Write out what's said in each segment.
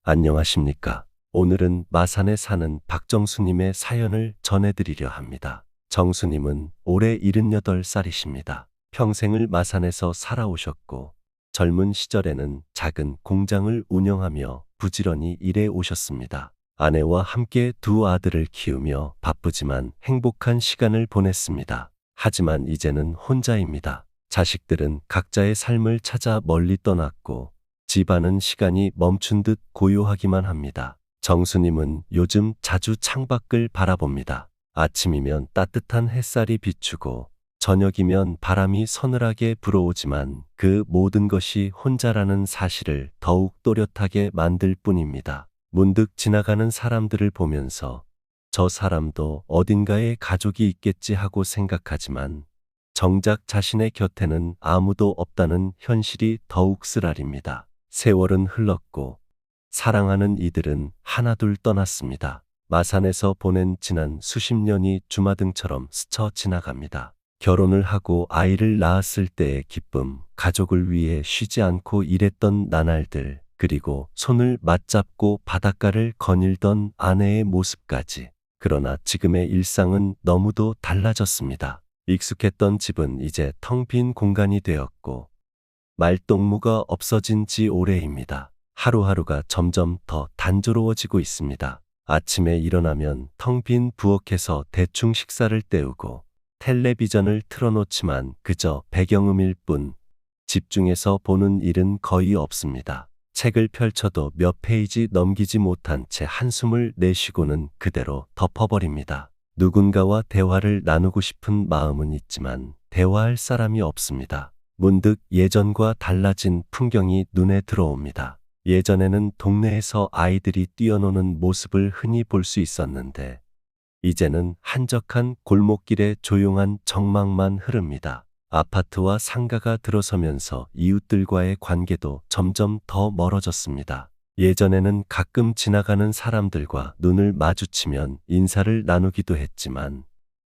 안녕하십니까. 오늘은 마산에 사는 박정수님의 사연을 전해드리려 합니다. 정수님은 올해 78살이십니다. 평생을 마산에서 살아오셨고 젊은 시절에는 작은 공장을 운영하며 부지런히 일해 오셨습니다. 아내와 함께 두 아들을 키우며 바쁘지만 행복한 시간을 보냈습니다. 하지만 이제는 혼자입니다. 자식들은 각자의 삶을 찾아 멀리 떠났고 집안은 시간이 멈춘 듯 고요하기만 합니다. 정수님은 요즘 자주 창밖을 바라봅니다. 아침이면 따뜻한 햇살이 비추고 저녁이면 바람이 서늘하게 불어오지만 그 모든 것이 혼자라는 사실을 더욱 또렷하게 만들 뿐입니다. 문득 지나가는 사람들을 보면서 저 사람도 어딘가에 가족이 있겠지 하고 생각하지만 정작 자신의 곁에는 아무도 없다는 현실이 더욱 쓰라립니다. 세월은 흘렀고 사랑하는 이들은 하나둘 떠났습니다. 마산에서 보낸 지난 수십 년이 주마등처럼 스쳐 지나갑니다. 결혼을 하고 아이를 낳았을 때의 기쁨, 가족을 위해 쉬지 않고 일했던 나날들, 그리고 손을 맞잡고 바닷가를 거닐던 아내의 모습까지. 그러나 지금의 일상은 너무도 달라졌습니다. 익숙했던 집은 이제 텅 빈 공간이 되었고 말동무가 없어진 지 오래입니다. 하루하루가 점점 더 단조로워지고 있습니다. 아침에 일어나면 텅 빈 부엌에서 대충 식사를 때우고 텔레비전을 틀어놓지만 그저 배경음일 뿐 집중해서 보는 일은 거의 없습니다. 책을 펼쳐도 몇 페이지 넘기지 못한 채 한숨을 내쉬고는 그대로 덮어버립니다. 누군가와 대화를 나누고 싶은 마음은 있지만 대화할 사람이 없습니다. 문득 예전과 달라진 풍경이 눈에 들어옵니다. 예전에는 동네에서 아이들이 뛰어노는 모습을 흔히 볼 수 있었는데 이제는 한적한 골목길에 조용한 정막만 흐릅니다. 아파트와 상가가 들어서면서 이웃들과의 관계도 점점 더 멀어졌습니다. 예전에는 가끔 지나가는 사람들과 눈을 마주치면 인사를 나누기도 했지만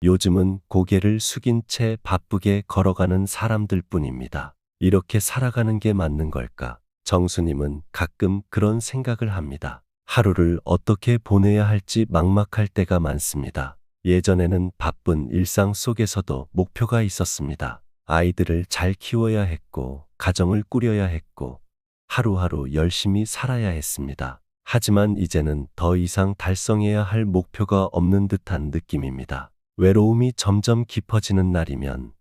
요즘은 고개를 숙인 채 바쁘게 걸어가는 사람들 뿐입니다. 이렇게 살아가는 게 맞는 걸까? 정수님은 가끔 그런 생각을 합니다. 하루를 어떻게 보내야 할지 막막할 때가 많습니다. 예전에는 바쁜 일상 속에서도 목표가 있었습니다. 아이들을 잘 키워야 했고, 가정을 꾸려야 했고, 하루하루 열심히 살아야 했습니다. 하지만 이제는 더 이상 달성해야 할 목표가 없는 듯한 느낌입니다. 외로움이 점점 깊어지는 날이면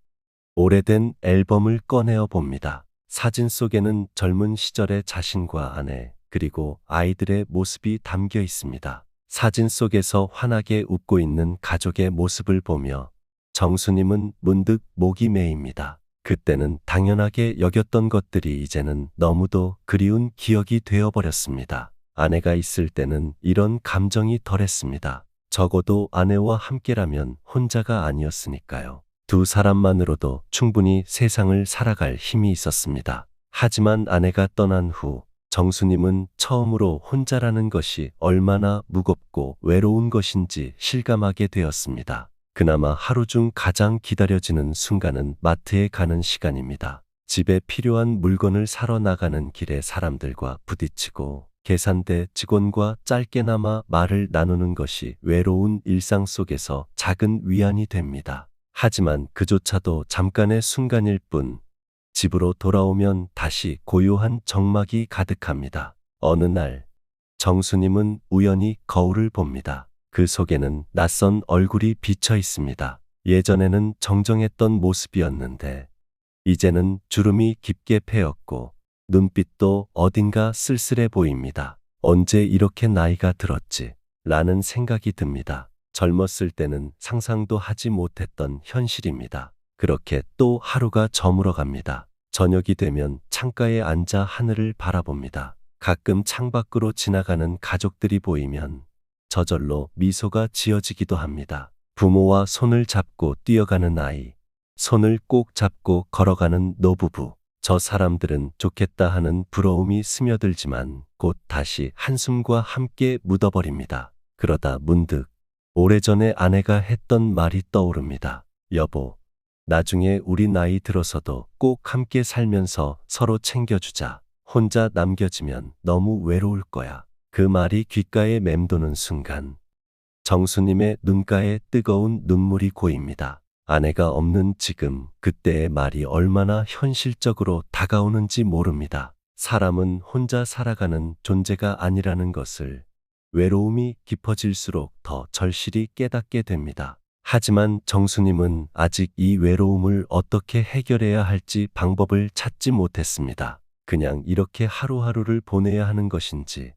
오래된 앨범을 꺼내어 봅니다. 사진 속에는 젊은 시절의 자신과 아내, 그리고 아이들의 모습이 담겨 있습니다. 사진 속에서 환하게 웃고 있는 가족의 모습을 보며 정수님은 문득 목이 메입니다. 그때는 당연하게 여겼던 것들이 이제는 너무도 그리운 기억이 되어버렸습니다. 아내가 있을 때는 이런 감정이 덜했습니다. 적어도 아내와 함께라면 혼자가 아니었으니까요. 두 사람만으로도 충분히 세상을 살아갈 힘이 있었습니다. 하지만 아내가 떠난 후 정수님은 처음으로 혼자라는 것이 얼마나 무겁고 외로운 것인지 실감하게 되었습니다. 그나마 하루 중 가장 기다려지는 순간은 마트에 가는 시간입니다. 집에 필요한 물건을 사러 나가는 길에 사람들과 부딪히고 계산대 직원과 짧게나마 말을 나누는 것이 외로운 일상 속에서 작은 위안이 됩니다. 하지만 그조차도 잠깐의 순간일 뿐 집으로 돌아오면 다시 고요한 정막이 가득합니다. 어느 날 정수님은 우연히 거울을 봅니다. 그 속에는 낯선 얼굴이 비쳐 있습니다. 예전에는 정정했던 모습이었는데 이제는 주름이 깊게 패였고 눈빛도 어딘가 쓸쓸해 보입니다. 언제 이렇게 나이가 들었지? 라는 생각이 듭니다. 젊었을 때는 상상도 하지 못했던 현실입니다. 그렇게 또 하루가 저물어 갑니다. 저녁이 되면 창가에 앉아 하늘을 바라봅니다. 가끔 창밖으로 지나가는 가족들이 보이면 저절로 미소가 지어지기도 합니다. 부모와 손을 잡고 뛰어가는 아이, 손을 꼭 잡고 걸어가는 노부부. 저 사람들은 좋겠다 하는 부러움이 스며들지만 곧 다시 한숨과 함께 묻어버립니다. 그러다 문득 오래전에 아내가 했던 말이 떠오릅니다. 여보, 나중에 우리 나이 들어서도 꼭 함께 살면서 서로 챙겨주자. 혼자 남겨지면 너무 외로울 거야. 그 말이 귓가에 맴도는 순간 정수님의 눈가에 뜨거운 눈물이 고입니다. 아내가 없는 지금 그때의 말이 얼마나 현실적으로 다가오는지 모릅니다. 사람은 혼자 살아가는 존재가 아니라는 것을 외로움이 깊어질수록 더 절실히 깨닫게 됩니다. 하지만 정수님은 아직 이 외로움을 어떻게 해결해야 할지 방법을 찾지 못했습니다. 그냥 이렇게 하루하루를 보내야 하는 것인지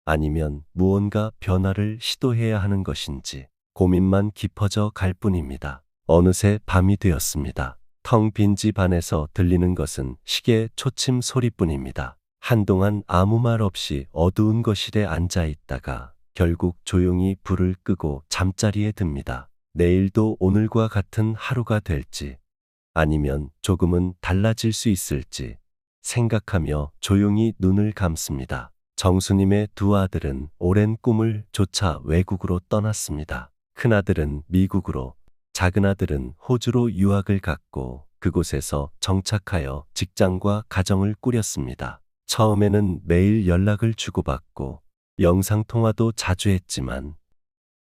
아니면 무언가 변화를 시도해야 하는 것인지 고민만 깊어져 갈 뿐입니다. 어느새 밤이 되었습니다. 텅 빈 집 안에서 들리는 것은 시계 초침 소리뿐입니다. 한동안 아무 말 없이 어두운 거실에 앉아 있다가 결국 조용히 불을 끄고 잠자리에 듭니다. 내일도 오늘과 같은 하루가 될지 아니면 조금은 달라질 수 있을지 생각하며 조용히 눈을 감습니다. 정수님의 두 아들은 오랜 꿈을 쫓아 외국으로 떠났습니다. 큰아들은 미국으로, 작은아들은 호주로 유학을 갔고 그곳에서 정착하여 직장과 가정을 꾸렸습니다. 처음에는 매일 연락을 주고받고 영상통화도 자주 했지만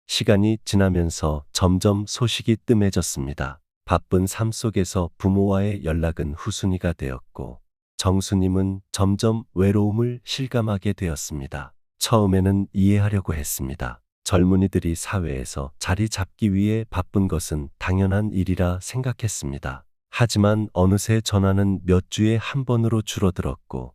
시간이 지나면서 점점 소식이 뜸해졌습니다. 바쁜 삶 속에서 부모와의 연락은 후순위가 되었고 정수님은 점점 외로움을 실감하게 되었습니다. 처음에는 이해하려고 했습니다. 젊은이들이 사회에서 자리 잡기 위해 바쁜 것은 당연한 일이라 생각했습니다. 하지만 어느새 전화는 몇 주에 한 번으로 줄어들었고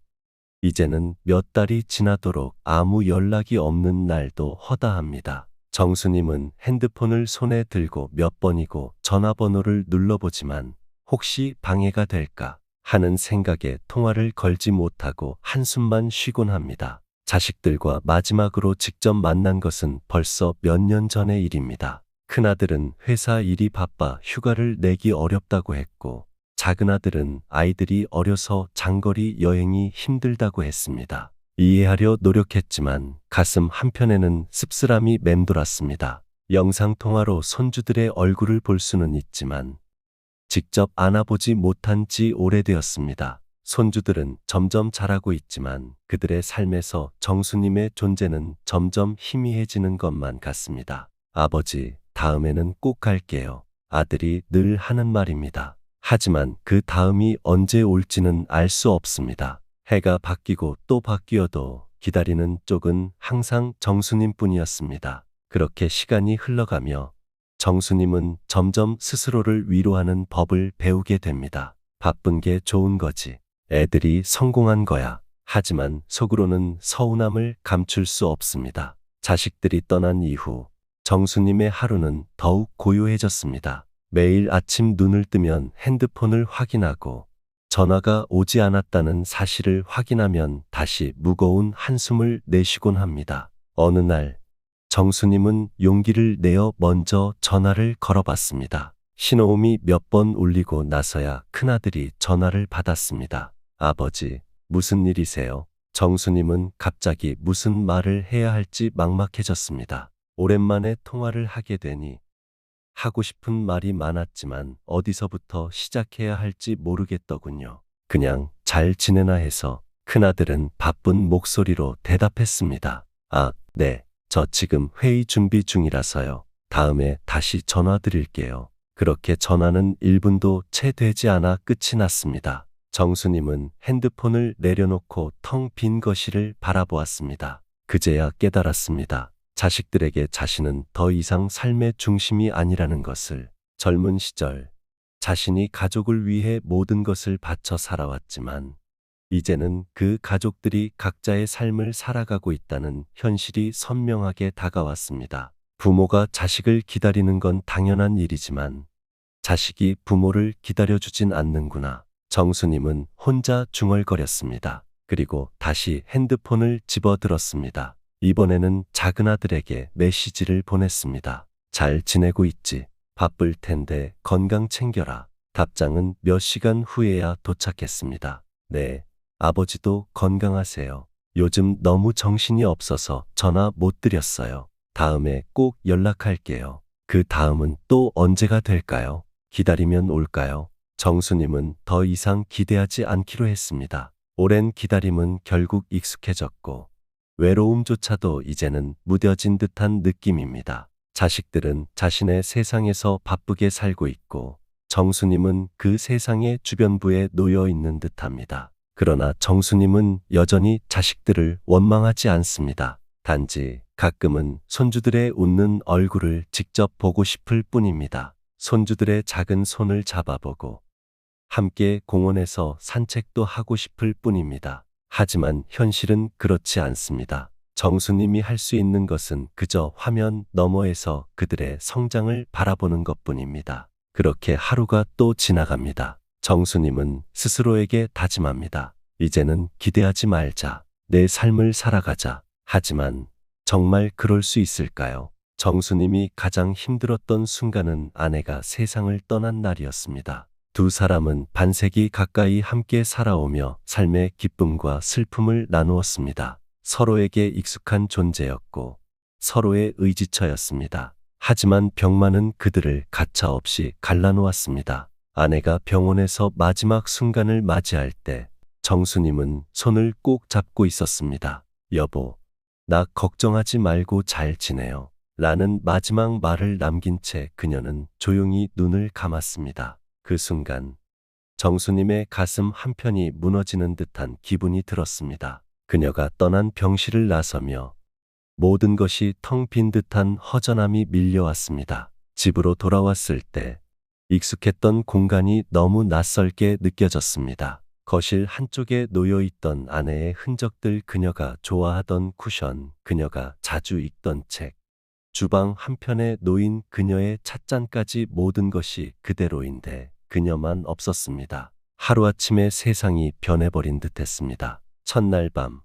이제는 몇 달이 지나도록 아무 연락이 없는 날도 허다합니다. 정수님은 핸드폰을 손에 들고 몇 번이고 전화번호를 눌러보지만 혹시 방해가 될까 하는 생각에 통화를 걸지 못하고 한숨만 쉬곤 합니다. 자식들과 마지막으로 직접 만난 것은 벌써 몇 년 전의 일입니다. 큰아들은 회사 일이 바빠 휴가를 내기 어렵다고 했고 작은아들은 아이들이 어려서 장거리 여행이 힘들다고 했습니다. 이해하려 노력했지만 가슴 한편에는 씁쓸함이 맴돌았습니다. 영상통화로 손주들의 얼굴을 볼 수는 있지만 직접 안아보지 못한 지 오래되었습니다. 손주들은 점점 자라고 있지만 그들의 삶에서 정수님의 존재는 점점 희미해지는 것만 같습니다. 아버지, 다음에는 꼭 갈게요. 아들이 늘 하는 말입니다. 하지만 그 다음이 언제 올지는 알 수 없습니다. 해가 바뀌고 또 바뀌어도 기다리는 쪽은 항상 정수님뿐이었습니다. 그렇게 시간이 흘러가며 정수님은 점점 스스로를 위로하는 법을 배우게 됩니다. 바쁜 게 좋은 거지. 애들이 성공한 거야. 하지만 속으로는 서운함을 감출 수 없습니다. 자식들이 떠난 이후 정수님의 하루는 더욱 고요해졌습니다. 매일 아침 눈을 뜨면 핸드폰을 확인하고 전화가 오지 않았다는 사실을 확인하면 다시 무거운 한숨을 내쉬곤 합니다. 어느 날 정수님은 용기를 내어 먼저 전화를 걸어봤습니다. 신호음이 몇 번 울리고 나서야 큰아들이 전화를 받았습니다. 아버지, 무슨 일이세요? 정수님은 갑자기 무슨 말을 해야 할지 막막해졌습니다. 오랜만에 통화를 하게 되니 하고 싶은 말이 많았지만 어디서부터 시작해야 할지 모르겠더군요. 그냥 잘 지내나 해서 큰아들은 바쁜 목소리로 대답했습니다. 아, 네. 저 지금 회의 준비 중이라서요. 다음에 다시 전화 드릴게요. 그렇게 전화는 1분도 채 되지 않아 끝이 났습니다. 정수님은 핸드폰을 내려놓고 텅 빈 거실을 바라보았습니다. 그제야 깨달았습니다. 자식들에게 자신은 더 이상 삶의 중심이 아니라는 것을. 젊은 시절 자신이 가족을 위해 모든 것을 바쳐 살아왔지만 이제는 그 가족들이 각자의 삶을 살아가고 있다는 현실이 선명하게 다가왔습니다. 부모가 자식을 기다리는 건 당연한 일이지만 자식이 부모를 기다려주진 않는구나. 정수님은 혼자 중얼거렸습니다. 그리고 다시 핸드폰을 집어들었습니다. 이번에는 작은아들에게 메시지를 보냈습니다. 잘 지내고 있지? 바쁠 텐데 건강 챙겨라. 답장은 몇 시간 후에야 도착했습니다. 네, 아버지도 건강하세요. 요즘 너무 정신이 없어서 전화 못 드렸어요. 다음에 꼭 연락할게요. 그 다음은 또 언제가 될까요? 기다리면 올까요? 정수님은 더 이상 기대하지 않기로 했습니다. 오랜 기다림은 결국 익숙해졌고 외로움조차도 이제는 무뎌진 듯한 느낌입니다. 자식들은 자신의 세상에서 바쁘게 살고 있고 정수님은 그 세상의 주변부에 놓여 있는 듯합니다. 그러나 정수님은 여전히 자식들을 원망하지 않습니다. 단지 가끔은 손주들의 웃는 얼굴을 직접 보고 싶을 뿐입니다. 손주들의 작은 손을 잡아보고 함께 공원에서 산책도 하고 싶을 뿐입니다. 하지만 현실은 그렇지 않습니다. 정수님이 할 수 있는 것은 그저 화면 너머에서 그들의 성장을 바라보는 것뿐입니다. 그렇게 하루가 또 지나갑니다. 정수님은 스스로에게 다짐합니다. 이제는 기대하지 말자. 내 삶을 살아가자. 하지만 정말 그럴 수 있을까요? 정수님이 가장 힘들었던 순간은 아내가 세상을 떠난 날이었습니다. 두 사람은 반세기 가까이 함께 살아오며 삶의 기쁨과 슬픔을 나누었습니다. 서로에게 익숙한 존재였고 서로의 의지처였습니다. 하지만 병만은 그들을 가차없이 갈라놓았습니다. 아내가 병원에서 마지막 순간을 맞이할 때 정수님은 손을 꼭 잡고 있었습니다. 여보, 나 걱정하지 말고 잘 지내요. 라는 마지막 말을 남긴 채 그녀는 조용히 눈을 감았습니다. 그 순간 정수님의 가슴 한편이 무너지는 듯한 기분이 들었습니다. 그녀가 떠난 병실을 나서며 모든 것이 텅 빈 듯한 허전함이 밀려왔습니다. 집으로 돌아왔을 때 익숙했던 공간이 너무 낯설게 느껴졌습니다. 거실 한쪽에 놓여있던 아내의 흔적들, 그녀가 좋아하던 쿠션, 그녀가 자주 읽던 책, 주방 한편에 놓인 그녀의 찻잔까지 모든 것이 그대로인데 그녀만 없었습니다. 하루아침에 세상이 변해버린 듯했습니다. 첫날 밤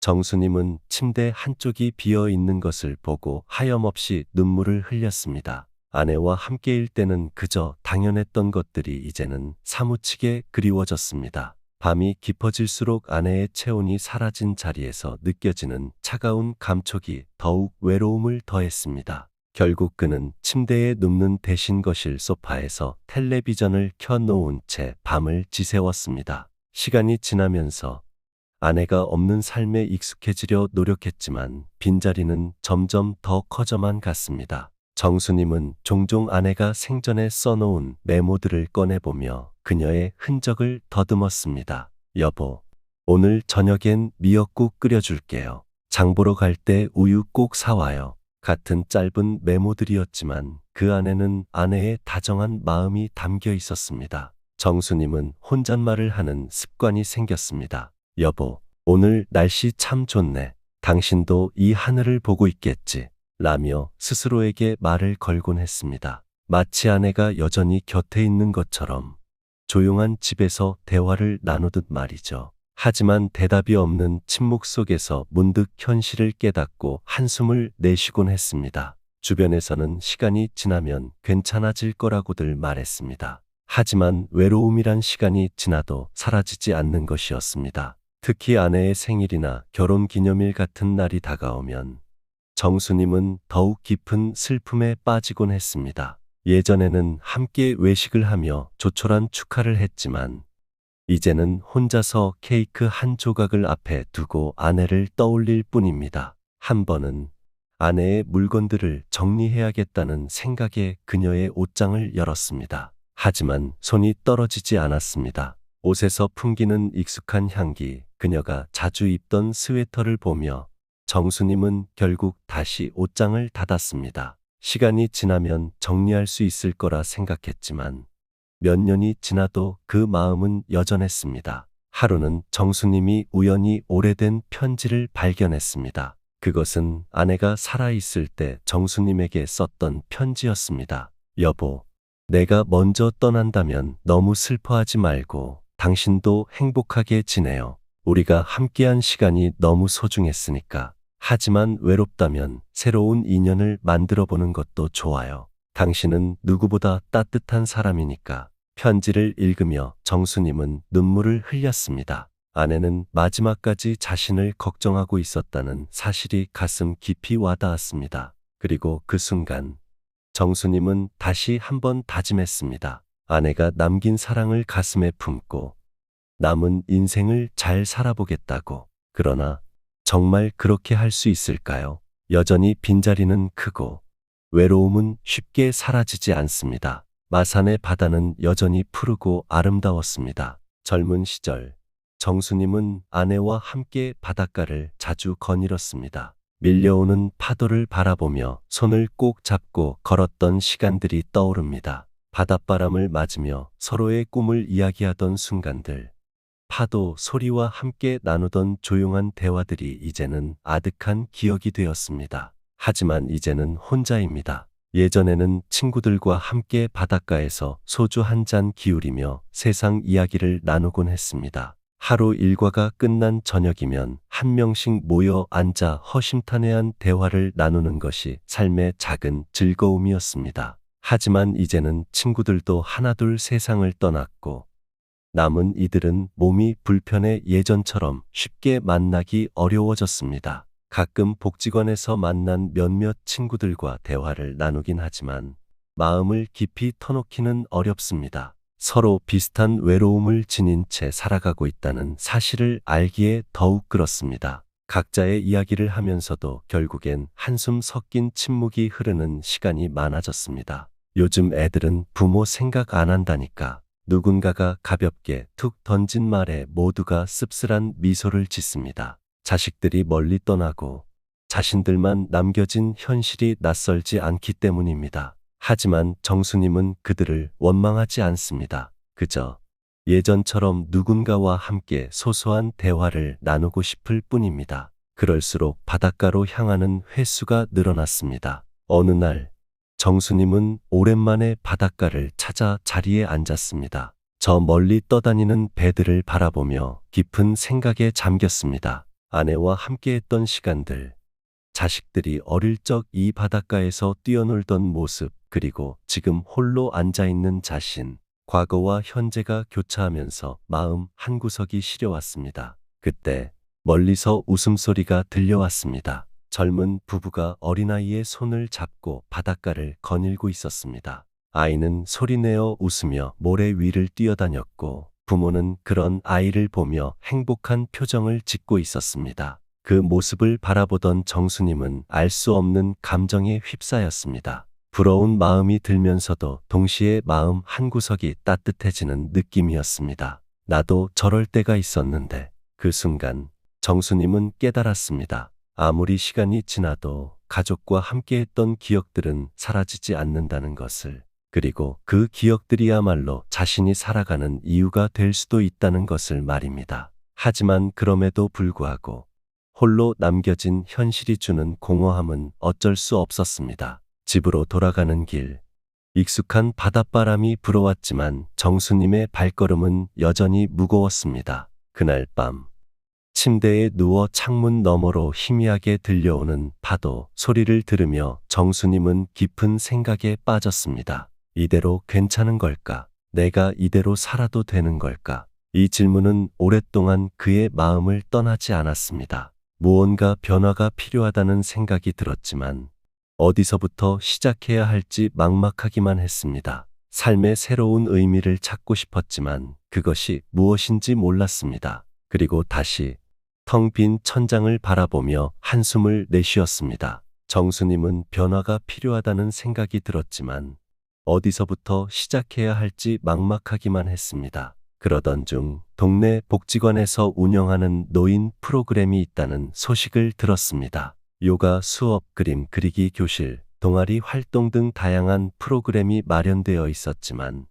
정수님은 침대 한쪽이 비어 있는 것을 보고 하염없이 눈물을 흘렸습니다. 아내와 함께일 때는 그저 당연했던 것들이 이제는 사무치게 그리워졌습니다. 밤이 깊어질수록 아내의 체온이 사라진 자리에서 느껴지는 차가운 감촉이 더욱 외로움을 더했습니다. 결국 그는 침대에 눕는 대신 거실 소파에서 텔레비전을 켜놓은 채 밤을 지새웠습니다. 시간이 지나면서 아내가 없는 삶에 익숙해지려 노력했지만 빈자리는 점점 더 커져만 갔습니다. 정수님은 종종 아내가 생전에 써놓은 메모들을 꺼내보며 그녀의 흔적을 더듬었습니다. 여보, 오늘 저녁엔 미역국 끓여줄게요. 장 보러 갈 때 우유 꼭 사와요. 같은 짧은 메모들이었지만 그 안에는 아내의 다정한 마음이 담겨 있었습니다. 정수님은 혼잣말을 하는 습관이 생겼습니다. 여보, 오늘 날씨 참 좋네. 당신도 이 하늘을 보고 있겠지. 라며 스스로에게 말을 걸곤 했습니다. 마치 아내가 여전히 곁에 있는 것처럼 조용한 집에서 대화를 나누듯 말이죠. 하지만 대답이 없는 침묵 속에서 문득 현실을 깨닫고 한숨을 내쉬곤 했습니다. 주변에서는 시간이 지나면 괜찮아질 거라고들 말했습니다. 하지만 외로움이란 시간이 지나도 사라지지 않는 것이었습니다. 특히 아내의 생일이나 결혼 기념일 같은 날이 다가오면 정수님은 더욱 깊은 슬픔에 빠지곤 했습니다. 예전에는 함께 외식을 하며 조촐한 축하를 했지만 이제는 혼자서 케이크 한 조각을 앞에 두고 아내를 떠올릴 뿐입니다. 한 번은 아내의 물건들을 정리해야겠다는 생각에 그녀의 옷장을 열었습니다. 하지만 손이 떨어지지 않았습니다. 옷에서 풍기는 익숙한 향기, 그녀가 자주 입던 스웨터를 보며 정수님은 결국 다시 옷장을 닫았습니다. 시간이 지나면 정리할 수 있을 거라 생각했지만 몇 년이 지나도 그 마음은 여전했습니다. 하루는 정수님이 우연히 오래된 편지를 발견했습니다. 그것은 아내가 살아있을 때 정수님에게 썼던 편지였습니다. 여보, 내가 먼저 떠난다면 너무 슬퍼하지 말고 당신도 행복하게 지내요. 우리가 함께한 시간이 너무 소중했으니까. 하지만 외롭다면 새로운 인연을 만들어보는 것도 좋아요. 당신은 누구보다 따뜻한 사람이니까. 편지를 읽으며 정수님은 눈물을 흘렸습니다. 아내는 마지막까지 자신을 걱정하고 있었다는 사실이 가슴 깊이 와닿았습니다. 그리고 그 순간 정수님은 다시 한번 다짐했습니다. 아내가 남긴 사랑을 가슴에 품고 남은 인생을 잘 살아보겠다고. 그러나 정말 그렇게 할 수 있을까요? 여전히 빈자리는 크고 외로움은 쉽게 사라지지 않습니다. 마산의 바다는 여전히 푸르고 아름다웠습니다. 젊은 시절 정수님은 아내와 함께 바닷가를 자주 거닐었습니다. 밀려오는 파도를 바라보며 손을 꼭 잡고 걸었던 시간들이 떠오릅니다. 바닷바람을 맞으며 서로의 꿈을 이야기하던 순간들, 파도 소리와 함께 나누던 조용한 대화들이 이제는 아득한 기억이 되었습니다. 하지만 이제는 혼자입니다. 예전에는 친구들과 함께 바닷가에서 소주 한 잔 기울이며 세상 이야기를 나누곤 했습니다. 하루 일과가 끝난 저녁이면 한 명씩 모여 앉아 허심탄회한 대화를 나누는 것이 삶의 작은 즐거움이었습니다. 하지만 이제는 친구들도 하나둘 세상을 떠났고 남은 이들은 몸이 불편해 예전처럼 쉽게 만나기 어려워졌습니다. 가끔 복지관에서 만난 몇몇 친구들과 대화를 나누긴 하지만 마음을 깊이 터놓기는 어렵습니다. 서로 비슷한 외로움을 지닌 채 살아가고 있다는 사실을 알기에 더욱 그렇습니다. 각자의 이야기를 하면서도 결국엔 한숨 섞인 침묵이 흐르는 시간이 많아졌습니다. 요즘 애들은 부모 생각 안 한다니까. 누군가가 가볍게 툭 던진 말에 모두가 씁쓸한 미소를 짓습니다. 자식들이 멀리 떠나고 자신들만 남겨진 현실이 낯설지 않기 때문입니다. 하지만 정수님은 그들을 원망하지 않습니다. 그저 예전처럼 누군가와 함께 소소한 대화를 나누고 싶을 뿐입니다. 그럴수록 바닷가로 향하는 횟수가 늘어났습니다. 어느 날 정수님은 오랜만에 바닷가를 찾아 자리에 앉았습니다. 저 멀리 떠다니는 배들을 바라보며 깊은 생각에 잠겼습니다. 아내와 함께했던 시간들, 자식들이 어릴 적 이 바닷가에서 뛰어놀던 모습, 그리고 지금 홀로 앉아있는 자신, 과거와 현재가 교차하면서 마음 한구석이 시려왔습니다. 그때 멀리서 웃음소리가 들려왔습니다. 젊은 부부가 어린아이의 손을 잡고 바닷가를 거닐고 있었습니다. 아이는 소리내어 웃으며 모래 위를 뛰어다녔고 부모는 그런 아이를 보며 행복한 표정을 짓고 있었습니다. 그 모습을 바라보던 정수님은 알 수 없는 감정에 휩싸였습니다. 부러운 마음이 들면서도 동시에 마음 한구석이 따뜻해지는 느낌이었습니다. 나도 저럴 때가 있었는데 그 순간 정수님은 깨달았습니다. 아무리 시간이 지나도 가족과 함께했던 기억들은 사라지지 않는다는 것을, 그리고 그 기억들이야말로 자신이 살아가는 이유가 될 수도 있다는 것을 말입니다. 하지만 그럼에도 불구하고 홀로 남겨진 현실이 주는 공허함은 어쩔 수 없었습니다. 집으로 돌아가는 길, 익숙한 바닷바람이 불어왔지만 정수님의 발걸음은 여전히 무거웠습니다. 그날 밤 침대에 누워 창문 너머로 희미하게 들려오는 파도 소리를 들으며 정수님은 깊은 생각에 빠졌습니다. 이대로 괜찮은 걸까? 내가 이대로 살아도 되는 걸까? 이 질문은 오랫동안 그의 마음을 떠나지 않았습니다. 무언가 변화가 필요하다는 생각이 들었지만 어디서부터 시작해야 할지 막막하기만 했습니다. 삶의 새로운 의미를 찾고 싶었지만 그것이 무엇인지 몰랐습니다. 그리고 다시 텅 빈 천장을 바라보며 한숨을 내쉬었습니다. 정수님은 변화가 필요하다는 생각이 들었지만 어디서부터 시작해야 할지 막막하기만 했습니다. 그러던 중 동네 복지관에서 운영하는 노인 프로그램이 있다는 소식을 들었습니다. 요가 수업, 그림 그리기 교실, 동아리 활동 등 다양한 프로그램이 마련되어 있었지만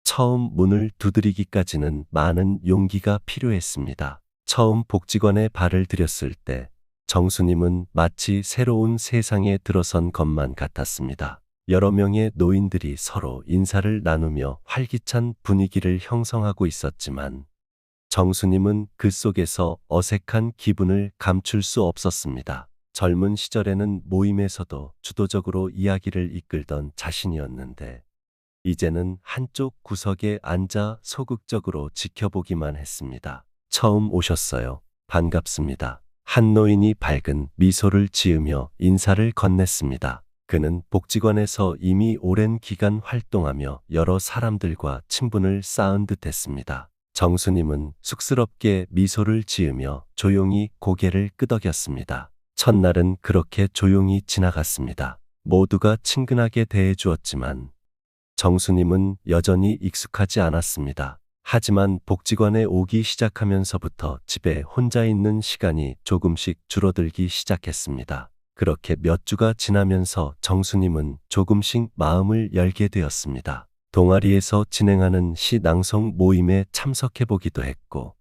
처음 문을 두드리기까지는 많은 용기가 필요했습니다. 처음 복지관에 발을 들였을 때 정수님은 마치 새로운 세상에 들어선 것만 같았습니다. 여러 명의 노인들이 서로 인사를 나누며 활기찬 분위기를 형성하고 있었지만 정수님은 그 속에서 어색한 기분을 감출 수 없었습니다. 젊은 시절에는 모임에서도 주도적으로 이야기를 이끌던 자신이었는데 이제는 한쪽 구석에 앉아 소극적으로 지켜보기만 했습니다. 처음 오셨어요. 반갑습니다. 한 노인이 밝은 미소를 지으며 인사를 건넸습니다. 그는 복지관에서 이미 오랜 기간 활동하며 여러 사람들과 친분을 쌓은 듯 했습니다. 정수님은 쑥스럽게 미소를 지으며 조용히 고개를 끄덕였습니다. 첫날은 그렇게 조용히 지나갔습니다. 모두가 친근하게 대해 주었지만 정수님은 여전히 익숙하지 않았습니다. 하지만 복지관에 오기 시작하면서부터 집에 혼자 있는 시간이 조금씩 줄어들기 시작했습니다. 그렇게 몇 주가 지나면서 정수님은 조금씩 마음을 열게 되었습니다. 동아리에서 진행하는 시 낭송 모임에 참석해 보기도 했고,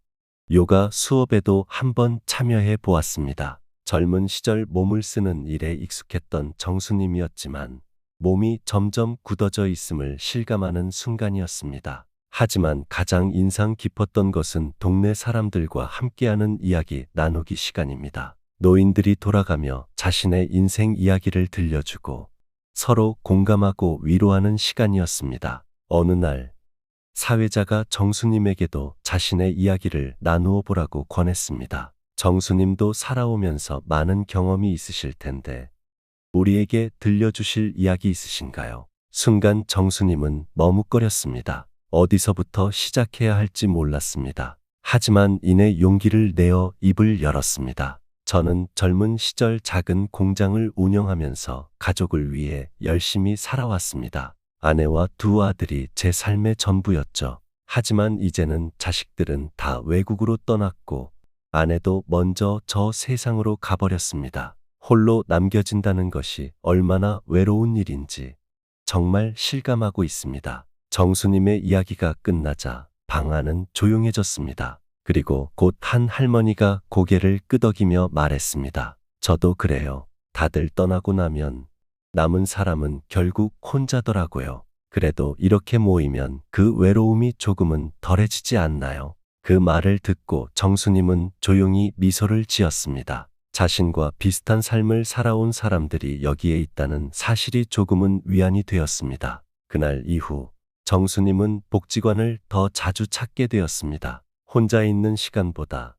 요가 수업에도 한번 참여해 보았습니다. 젊은 시절 몸을 쓰는 일에 익숙했던 정수님이었지만 몸이 점점 굳어져 있음을 실감하는 순간이었습니다. 하지만 가장 인상 깊었던 것은 동네 사람들과 함께하는 이야기 나누기 시간입니다. 노인들이 돌아가며 자신의 인생 이야기를 들려주고 서로 공감하고 위로하는 시간이었습니다. 어느 날 사회자가 정수님에게도 자신의 이야기를 나누어 보라고 권했습니다. 정수님도 살아오면서 많은 경험이 있으실 텐데 우리에게 들려주실 이야기 있으신가요? 순간 정수님은 머뭇거렸습니다. 어디서부터 시작해야 할지 몰랐습니다. 하지만 이내 용기를 내어 입을 열었습니다. 저는 젊은 시절 작은 공장을 운영하면서 가족을 위해 열심히 살아왔습니다. 아내와 두 아들이 제 삶의 전부였죠. 하지만 이제는 자식들은 다 외국으로 떠났고 아내도 먼저 저 세상으로 가버렸습니다. 홀로 남겨진다는 것이 얼마나 외로운 일인지 정말 실감하고 있습니다. 정수님의 이야기가 끝나자 방 안은 조용해졌습니다. 그리고 곧 한 할머니가 고개를 끄덕이며 말했습니다. 저도 그래요. 다들 떠나고 나면 남은 사람은 결국 혼자더라고요. 그래도 이렇게 모이면 그 외로움이 조금은 덜해지지 않나요? 그 말을 듣고 정수님은 조용히 미소를 지었습니다. 자신과 비슷한 삶을 살아온 사람들이 여기에 있다는 사실이 조금은 위안이 되었습니다. 그날 이후 정수님은 복지관을 더 자주 찾게 되었습니다. 혼자 있는 시간보다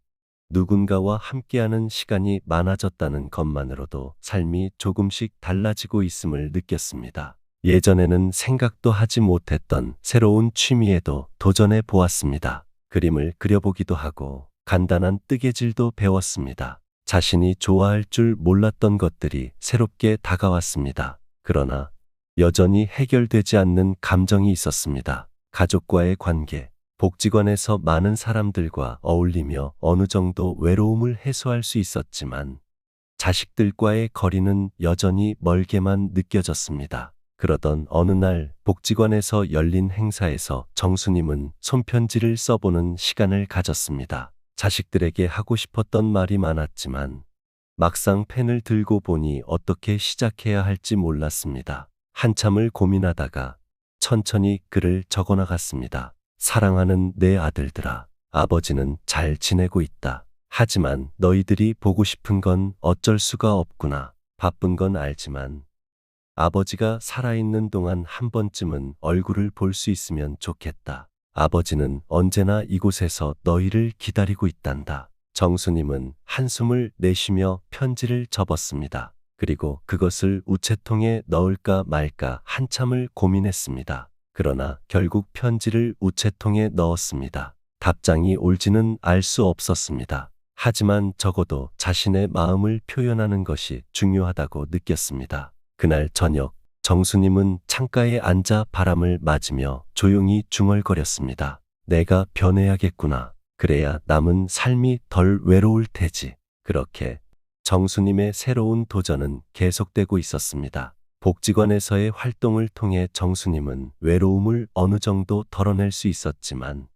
누군가와 함께하는 시간이 많아졌다는 것만으로도 삶이 조금씩 달라지고 있음을 느꼈습니다. 예전에는 생각도 하지 못했던 새로운 취미에도 도전해 보았습니다. 그림을 그려보기도 하고 간단한 뜨개질도 배웠습니다. 자신이 좋아할 줄 몰랐던 것들이 새롭게 다가왔습니다. 그러나 여전히 해결되지 않는 감정이 있었습니다. 가족과의 관계, 복지관에서 많은 사람들과 어울리며 어느 정도 외로움을 해소할 수 있었지만 자식들과의 거리는 여전히 멀게만 느껴졌습니다. 그러던 어느 날 복지관에서 열린 행사에서 정수님은 손편지를 써보는 시간을 가졌습니다. 자식들에게 하고 싶었던 말이 많았지만 막상 펜을 들고 보니 어떻게 시작해야 할지 몰랐습니다. 한참을 고민하다가 천천히 글을 적어나갔습니다. 사랑하는 내 아들들아, 아버지는 잘 지내고 있다. 하지만 너희들이 보고 싶은 건 어쩔 수가 없구나. 바쁜 건 알지만 아버지가 살아있는 동안 한 번쯤은 얼굴을 볼 수 있으면 좋겠다. 아버지는 언제나 이곳에서 너희를 기다리고 있단다. 정수님은 한숨을 내쉬며 편지를 접었습니다. 그리고 그것을 우체통에 넣을까 말까 한참을 고민했습니다. 그러나 결국 편지를 우체통에 넣었습니다. 답장이 올지는 알 수 없었습니다. 하지만 적어도 자신의 마음을 표현하는 것이 중요하다고 느꼈습니다. 그날 저녁, 정수님은 창가에 앉아 바람을 맞으며 조용히 중얼거렸습니다. 내가 변해야겠구나. 그래야 남은 삶이 덜 외로울 테지. 그렇게 정수님의 새로운 도전은 계속되고 있었습니다. 복지관에서의 활동을 통해 정수님은 외로움을 어느 정도 덜어낼 수 있었지만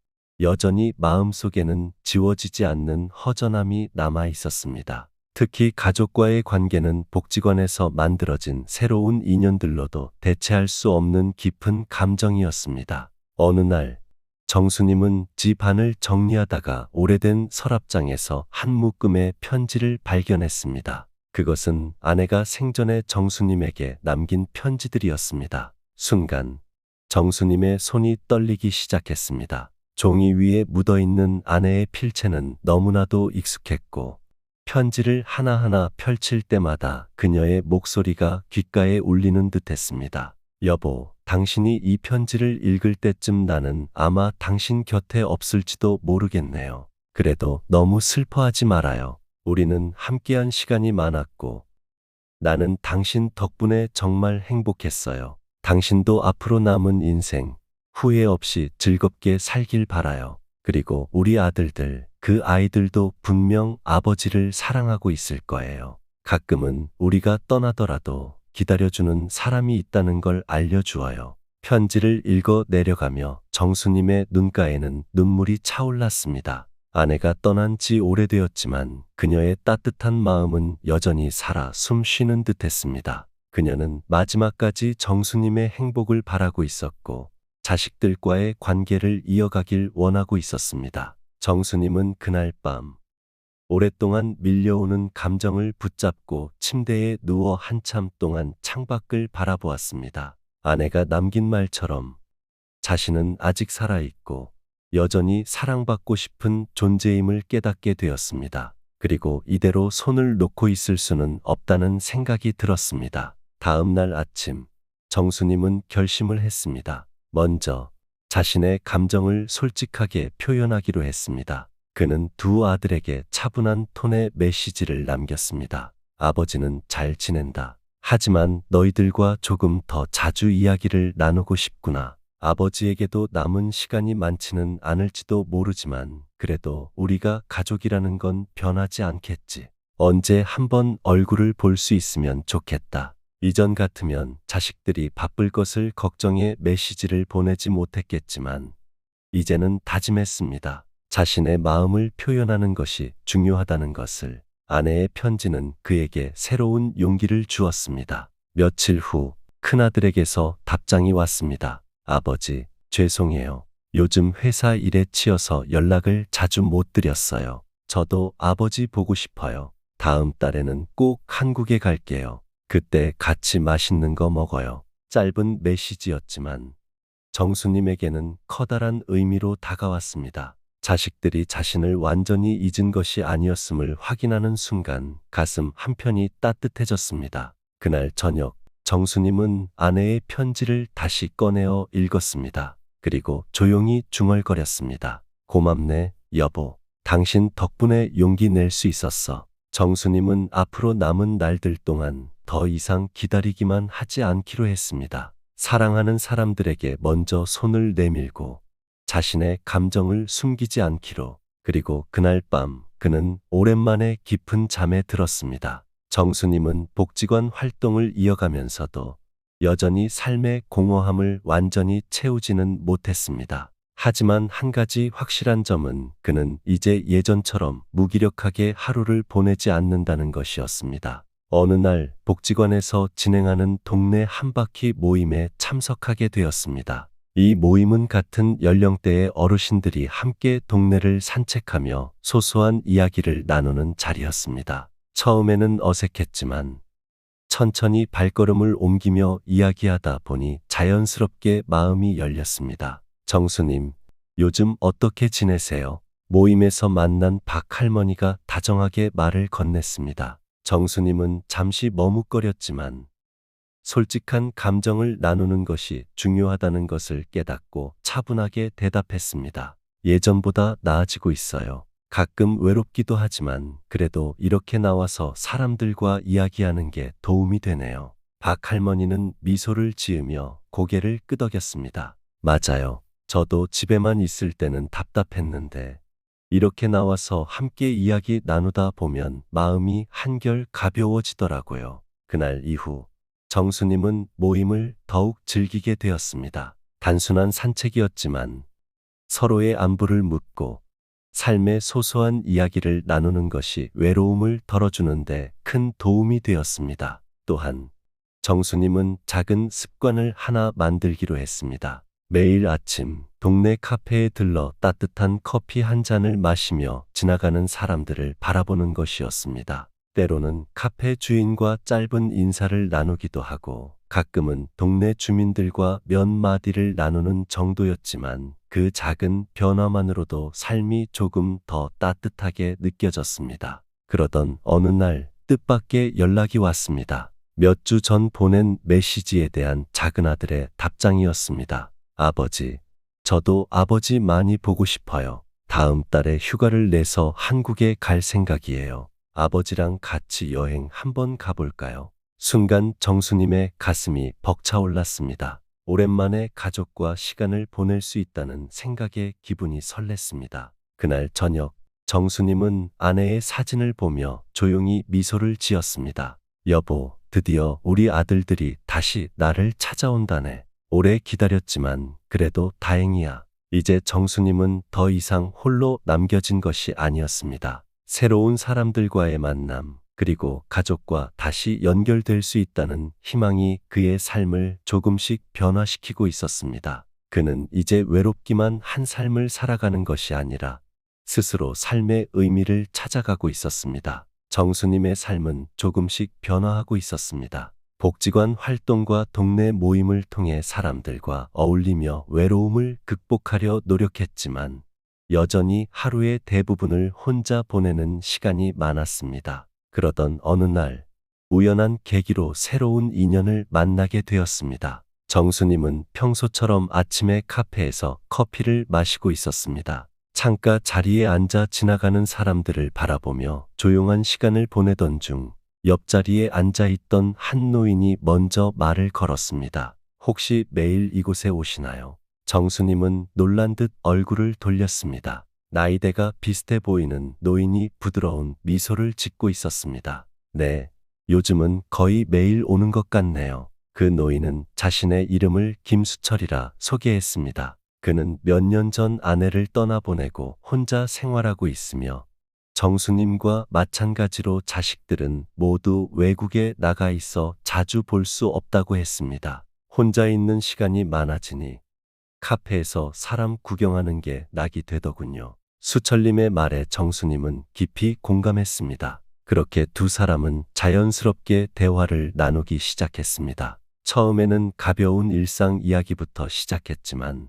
여전히 마음속에는 지워지지 않는 허전함이 남아 있었습니다. 특히 가족과의 관계는 복지관에서 만들어진 새로운 인연들로도 대체할 수 없는 깊은 감정이었습니다. 어느 날 정수님은 집 안을 정리하다가 오래된 서랍장에서 한 묶음의 편지를 발견했습니다. 그것은 아내가 생전에 정수님에게 남긴 편지들이었습니다. 순간 정수님의 손이 떨리기 시작했습니다. 종이 위에 묻어있는 아내의 필체는 너무나도 익숙했고 편지를 하나하나 펼칠 때마다 그녀의 목소리가 귓가에 울리는 듯했습니다. 여보, 당신이 이 편지를 읽을 때쯤 나는 아마 당신 곁에 없을지도 모르겠네요. 그래도 너무 슬퍼하지 말아요. 우리는 함께한 시간이 많았고, 나는 당신 덕분에 정말 행복했어요. 당신도 앞으로 남은 인생 후회 없이 즐겁게 살길 바라요. 그리고 우리 아들들, 그 아이들도 분명 아버지를 사랑하고 있을 거예요. 가끔은 우리가 떠나더라도 기다려주는 사람이 있다는 걸 알려주어요. 편지를 읽어 내려가며 정수님의 눈가에는 눈물이 차올랐습니다. 아내가 떠난 지 오래되었지만 그녀의 따뜻한 마음은 여전히 살아 숨 쉬는 듯 했습니다. 그녀는 마지막까지 정수님의 행복을 바라고 있었고 자식들과의 관계를 이어가길 원하고 있었습니다. 정수님은 그날 밤 오랫동안 밀려오는 감정을 붙잡고 침대에 누워 한참 동안 창밖을 바라보았습니다. 아내가 남긴 말처럼 자신은 아직 살아있고 여전히 사랑받고 싶은 존재임을 깨닫게 되었습니다. 그리고 이대로 손을 놓고 있을 수는 없다는 생각이 들었습니다. 다음 날 아침, 정수님은 결심을 했습니다. 먼저 자신의 감정을 솔직하게 표현하기로 했습니다. 그는 두 아들에게 차분한 톤의 메시지를 남겼습니다. 아버지는 잘 지낸다. 하지만 너희들과 조금 더 자주 이야기를 나누고 싶구나. 아버지에게도 남은 시간이 많지는 않을지도 모르지만 그래도 우리가 가족이라는 건 변하지 않겠지. 언제 한번 얼굴을 볼 수 있으면 좋겠다. 이전 같으면 자식들이 바쁠 것을 걱정해 메시지를 보내지 못했겠지만 이제는 다짐했습니다. 자신의 마음을 표현하는 것이 중요하다는 것을. 아내의 편지는 그에게 새로운 용기를 주었습니다. 며칠 후 큰아들에게서 답장이 왔습니다. 아버지, 죄송해요. 요즘 회사 일에 치여서 연락을 자주 못 드렸어요. 저도 아버지 보고 싶어요. 다음 달에는 꼭 한국에 갈게요. 그때 같이 맛있는 거 먹어요. 짧은 메시지였지만 정수님에게는 커다란 의미로 다가왔습니다. 자식들이 자신을 완전히 잊은 것이 아니었음을 확인하는 순간 가슴 한편이 따뜻해졌습니다. 그날 저녁, 정수님은 아내의 편지를 다시 꺼내어 읽었습니다. 그리고 조용히 중얼거렸습니다. 고맙네, 여보. 당신 덕분에 용기 낼 수 있었어. 정수님은 앞으로 남은 날들 동안 더 이상 기다리기만 하지 않기로 했습니다. 사랑하는 사람들에게 먼저 손을 내밀고 자신의 감정을 숨기지 않기로. 그리고 그날 밤 그는 오랜만에 깊은 잠에 들었습니다. 정수님은 복지관 활동을 이어가면서도 여전히 삶의 공허함을 완전히 채우지는 못했습니다. 하지만 한 가지 확실한 점은 그는 이제 예전처럼 무기력하게 하루를 보내지 않는다는 것이었습니다. 어느 날 복지관에서 진행하는 동네 한바퀴 모임에 참석하게 되었습니다. 이 모임은 같은 연령대의 어르신들이 함께 동네를 산책하며 소소한 이야기를 나누는 자리였습니다. 처음에는 어색했지만 천천히 발걸음을 옮기며 이야기하다 보니 자연스럽게 마음이 열렸습니다. 정수님, 요즘 어떻게 지내세요? 모임에서 만난 박 할머니가 다정하게 말을 건넸습니다. 정수님은 잠시 머뭇거렸지만 솔직한 감정을 나누는 것이 중요하다는 것을 깨닫고 차분하게 대답했습니다. 예전보다 나아지고 있어요. 가끔 외롭기도 하지만 그래도 이렇게 나와서 사람들과 이야기하는 게 도움이 되네요. 박 할머니는 미소를 지으며 고개를 끄덕였습니다. 맞아요. 저도 집에만 있을 때는 답답했는데 이렇게 나와서 함께 이야기 나누다 보면 마음이 한결 가벼워지더라고요. 그날 이후 정수님은 모임을 더욱 즐기게 되었습니다. 단순한 산책이었지만 서로의 안부를 묻고 삶의 소소한 이야기를 나누는 것이 외로움을 덜어주는데 큰 도움이 되었습니다. 또한 정수님은 작은 습관을 하나 만들기로 했습니다. 매일 아침 동네 카페에 들러 따뜻한 커피 한 잔을 마시며 지나가는 사람들을 바라보는 것이었습니다. 때로는 카페 주인과 짧은 인사를 나누기도 하고 가끔은 동네 주민들과 몇 마디를 나누는 정도였지만 그 작은 변화만으로도 삶이 조금 더 따뜻하게 느껴졌습니다. 그러던 어느 날 뜻밖의 연락이 왔습니다. 몇 주 전 보낸 메시지에 대한 작은 아들의 답장이었습니다. 아버지, 저도 아버지 많이 보고 싶어요. 다음 달에 휴가를 내서 한국에 갈 생각이에요. 아버지랑 같이 여행 한번 가볼까요? 순간 정수님의 가슴이 벅차올랐습니다. 오랜만에 가족과 시간을 보낼 수 있다는 생각에 기분이 설렜습니다. 그날 저녁, 정수님은 아내의 사진을 보며 조용히 미소를 지었습니다. 여보, 드디어 우리 아들들이 다시 나를 찾아온다네. 오래 기다렸지만 그래도 다행이야. 이제 정수님은 더 이상 홀로 남겨진 것이 아니었습니다. 새로운 사람들과의 만남, 그리고 가족과 다시 연결될 수 있다는 희망이 그의 삶을 조금씩 변화시키고 있었습니다. 그는 이제 외롭기만 한 삶을 살아가는 것이 아니라 스스로 삶의 의미를 찾아가고 있었습니다. 정수님의 삶은 조금씩 변화하고 있었습니다. 복지관 활동과 동네 모임을 통해 사람들과 어울리며 외로움을 극복하려 노력했지만 여전히 하루의 대부분을 혼자 보내는 시간이 많았습니다. 그러던 어느 날 우연한 계기로 새로운 인연을 만나게 되었습니다. 정수님은 평소처럼 아침에 카페에서 커피를 마시고 있었습니다. 창가 자리에 앉아 지나가는 사람들을 바라보며 조용한 시간을 보내던 중 옆자리에 앉아 있던 한 노인이 먼저 말을 걸었습니다. 혹시 매일 이곳에 오시나요? 정수님은 놀란 듯 얼굴을 돌렸습니다. 나이대가 비슷해 보이는 노인이 부드러운 미소를 짓고 있었습니다. 네, 요즘은 거의 매일 오는 것 같네요. 그 노인은 자신의 이름을 김수철이라 소개했습니다. 그는 몇 년 전 아내를 떠나보내고 혼자 생활하고 있으며 정수님과 마찬가지로 자식들은 모두 외국에 나가 있어 자주 볼 수 없다고 했습니다. 혼자 있는 시간이 많아지니 카페에서 사람 구경하는 게 낙이 되더군요. 수철님의 말에 정수님은 깊이 공감했습니다. 그렇게 두 사람은 자연스럽게 대화를 나누기 시작했습니다. 처음에는 가벼운 일상 이야기부터 시작했지만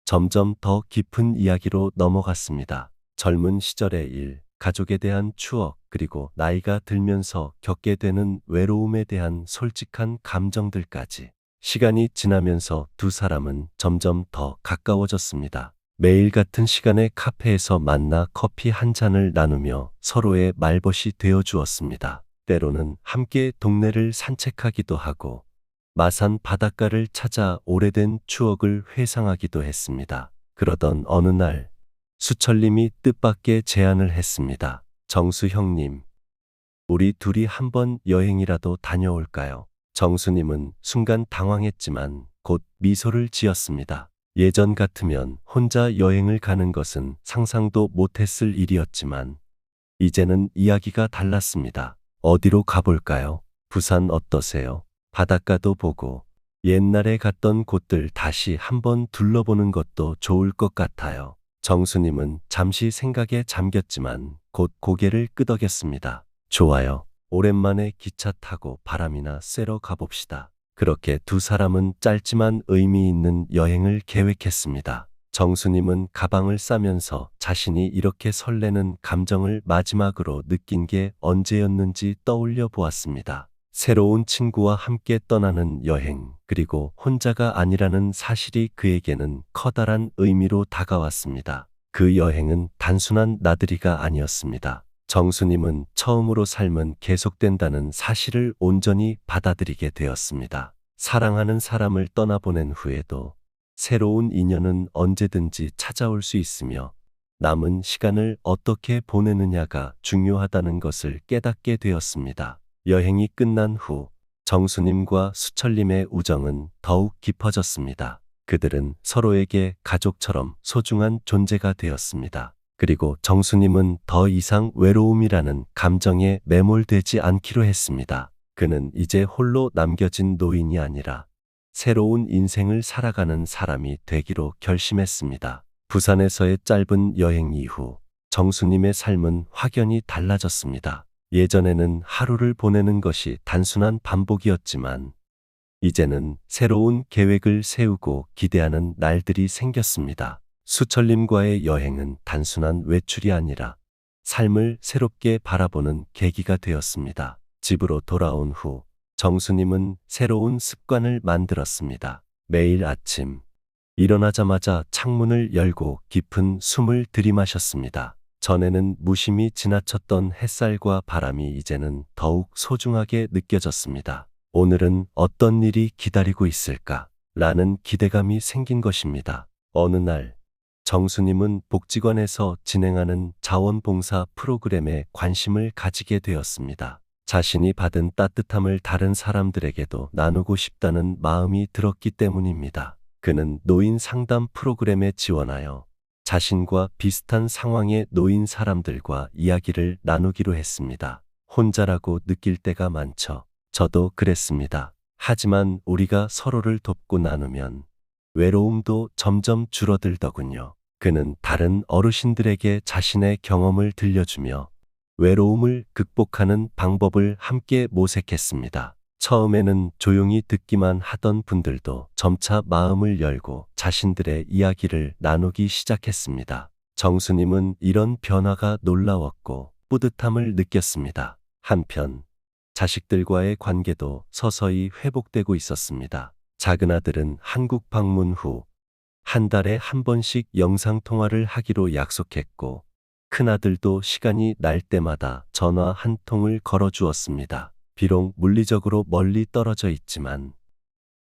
점점 더 깊은 이야기로 넘어갔습니다. 젊은 시절의 일, 가족에 대한 추억, 그리고 나이가 들면서 겪게 되는 외로움에 대한 솔직한 감정들까지. 시간이 지나면서 두 사람은 점점 더 가까워졌습니다. 매일 같은 시간에 카페에서 만나 커피 한 잔을 나누며 서로의 말벗이 되어 주었습니다. 때로는 함께 동네를 산책하기도 하고 마산 바닷가를 찾아 오래된 추억을 회상하기도 했습니다. 그러던 어느 날 수철님이 뜻밖의 제안을 했습니다. 정수 형님, 우리 둘이 한번 여행이라도 다녀올까요? 정수님은 순간 당황했지만 곧 미소를 지었습니다. 예전 같으면 혼자 여행을 가는 것은 상상도 못했을 일이었지만 이제는 이야기가 달랐습니다. 어디로 가볼까요? 부산 어떠세요? 바닷가도 보고 옛날에 갔던 곳들 다시 한번 둘러보는 것도 좋을 것 같아요. 정수님은 잠시 생각에 잠겼지만 곧 고개를 끄덕였습니다. 좋아요. 오랜만에 기차 타고 바람이나 쐬러 가봅시다. 그렇게 두 사람은 짧지만 의미 있는 여행을 계획했습니다. 정수님은 가방을 싸면서 자신이 이렇게 설레는 감정을 마지막으로 느낀 게 언제였는지 떠올려 보았습니다. 새로운 친구와 함께 떠나는 여행, 그리고 혼자가 아니라는 사실이 그에게는 커다란 의미로 다가왔습니다. 그 여행은 단순한 나들이가 아니었습니다. 정수님은 처음으로 삶은 계속된다는 사실을 온전히 받아들이게 되었습니다. 사랑하는 사람을 떠나보낸 후에도 새로운 인연은 언제든지 찾아올 수 있으며 남은 시간을 어떻게 보내느냐가 중요하다는 것을 깨닫게 되었습니다. 여행이 끝난 후 정수님과 수철님의 우정은 더욱 깊어졌습니다. 그들은 서로에게 가족처럼 소중한 존재가 되었습니다. 그리고 정수님은 더 이상 외로움이라는 감정에 매몰되지 않기로 했습니다. 그는 이제 홀로 남겨진 노인이 아니라 새로운 인생을 살아가는 사람이 되기로 결심했습니다. 부산에서의 짧은 여행 이후 정수님의 삶은 확연히 달라졌습니다. 예전에는 하루를 보내는 것이 단순한 반복이었지만 이제는 새로운 계획을 세우고 기대하는 날들이 생겼습니다. 수철님과의 여행은 단순한 외출이 아니라 삶을 새롭게 바라보는 계기가 되었습니다. 집으로 돌아온 후 정수님은 새로운 습관을 만들었습니다. 매일 아침 일어나자마자 창문을 열고 깊은 숨을 들이마셨습니다. 전에는 무심히 지나쳤던 햇살과 바람이 이제는 더욱 소중하게 느껴졌습니다. 오늘은 어떤 일이 기다리고 있을까? 라는 기대감이 생긴 것입니다. 어느 날 정수님은 복지관에서 진행하는 자원봉사 프로그램에 관심을 가지게 되었습니다. 자신이 받은 따뜻함을 다른 사람들에게도 나누고 싶다는 마음이 들었기 때문입니다. 그는 노인 상담 프로그램에 지원하여 자신과 비슷한 상황에 놓인 사람들과 이야기를 나누기로 했습니다. 혼자라고 느낄 때가 많죠. 저도 그랬습니다. 하지만 우리가 서로를 돕고 나누면 외로움도 점점 줄어들더군요. 그는 다른 어르신들에게 자신의 경험을 들려주며 외로움을 극복하는 방법을 함께 모색했습니다. 처음에는 조용히 듣기만 하던 분들도 점차 마음을 열고 자신들의 이야기를 나누기 시작했습니다. 정수님은 이런 변화가 놀라웠고 뿌듯함을 느꼈습니다. 한편 자식들과의 관계도 서서히 회복되고 있었습니다. 작은 아들은 한국 방문 후 한 달에 한 번씩 영상통화를 하기로 약속했고 큰아들도 시간이 날 때마다 전화 한 통을 걸어주었습니다. 비록 물리적으로 멀리 떨어져 있지만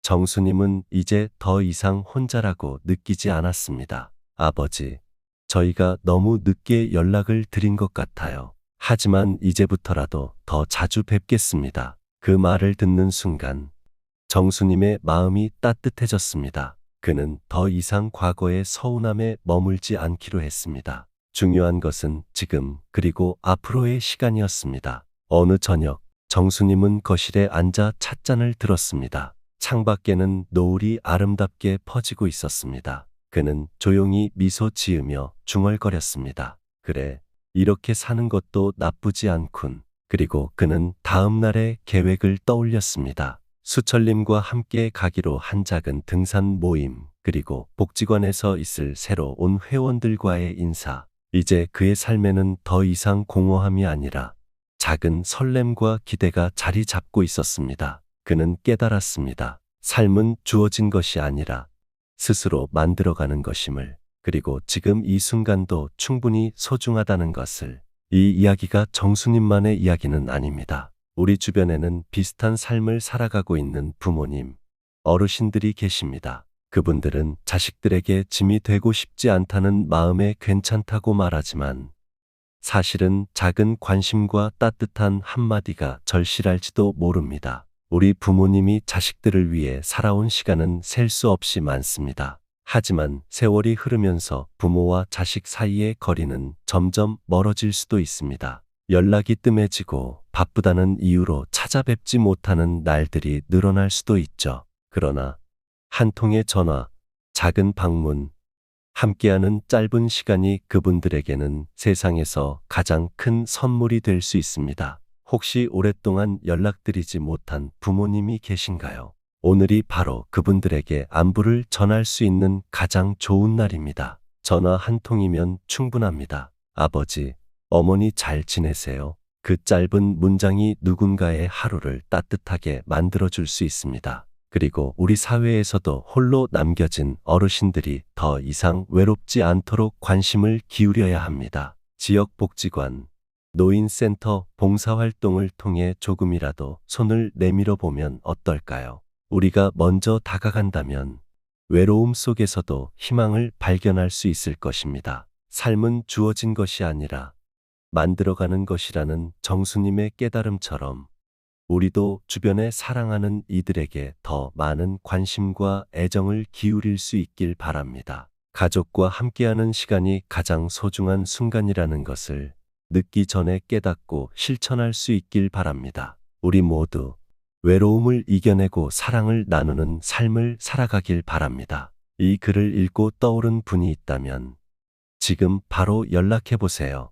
정수님은 이제 더 이상 혼자라고 느끼지 않았습니다. 아버지, 저희가 너무 늦게 연락을 드린 것 같아요. 하지만 이제부터라도 더 자주 뵙겠습니다. 그 말을 듣는 순간 정수님의 마음이 따뜻해졌습니다. 그는 더 이상 과거의 서운함에 머물지 않기로 했습니다. 중요한 것은 지금 그리고 앞으로의 시간이었습니다. 어느 저녁 정수님은 거실에 앉아 찻잔을 들었습니다. 창밖에는 노을이 아름답게 퍼지고 있었습니다. 그는 조용히 미소 지으며 중얼거렸습니다. 그래, 이렇게 사는 것도 나쁘지 않군. 그리고 그는 다음 날의 계획을 떠올렸습니다. 수철님과 함께 가기로 한 작은 등산 모임, 그리고 복지관에서 있을 새로 온 회원들과의 인사. 이제 그의 삶에는 더 이상 공허함이 아니라 작은 설렘과 기대가 자리 잡고 있었습니다. 그는 깨달았습니다. 삶은 주어진 것이 아니라 스스로 만들어가는 것임을, 그리고 지금 이 순간도 충분히 소중하다는 것을. 이 이야기가 정수님만의 이야기는 아닙니다. 우리 주변에는 비슷한 삶을 살아가고 있는 부모님, 어르신들이 계십니다. 그분들은 자식들에게 짐이 되고 싶지 않다는 마음에 괜찮다고 말하지만 사실은 작은 관심과 따뜻한 한마디가 절실할지도 모릅니다. 우리 부모님이 자식들을 위해 살아온 시간은 셀 수 없이 많습니다. 하지만 세월이 흐르면서 부모와 자식 사이의 거리는 점점 멀어질 수도 있습니다. 연락이 뜸해지고 바쁘다는 이유로 찾아뵙지 못하는 날들이 늘어날 수도 있죠. 그러나 한 통의 전화, 작은 방문, 함께하는 짧은 시간이 그분들에게는 세상에서 가장 큰 선물이 될 수 있습니다. 혹시 오랫동안 연락드리지 못한 부모님이 계신가요? 오늘이 바로 그분들에게 안부를 전할 수 있는 가장 좋은 날입니다. 전화 한 통이면 충분합니다. 아버지, 어머니 잘 지내세요? 그 짧은 문장이 누군가의 하루를 따뜻하게 만들어줄 수 있습니다. 그리고 우리 사회에서도 홀로 남겨진 어르신들이 더 이상 외롭지 않도록 관심을 기울여야 합니다. 지역복지관, 노인센터 봉사활동을 통해 조금이라도 손을 내밀어 보면 어떨까요? 우리가 먼저 다가간다면 외로움 속에서도 희망을 발견할 수 있을 것입니다. 삶은 주어진 것이 아니라 만들어가는 것이라는 정수님의 깨달음처럼 우리도 주변에 사랑하는 이들에게 더 많은 관심과 애정을 기울일 수 있길 바랍니다. 가족과 함께하는 시간이 가장 소중한 순간이라는 것을 늦기 전에 깨닫고 실천할 수 있길 바랍니다. 우리 모두 외로움을 이겨내고 사랑을 나누는 삶을 살아가길 바랍니다. 이 글을 읽고 떠오른 분이 있다면 지금 바로 연락해 보세요.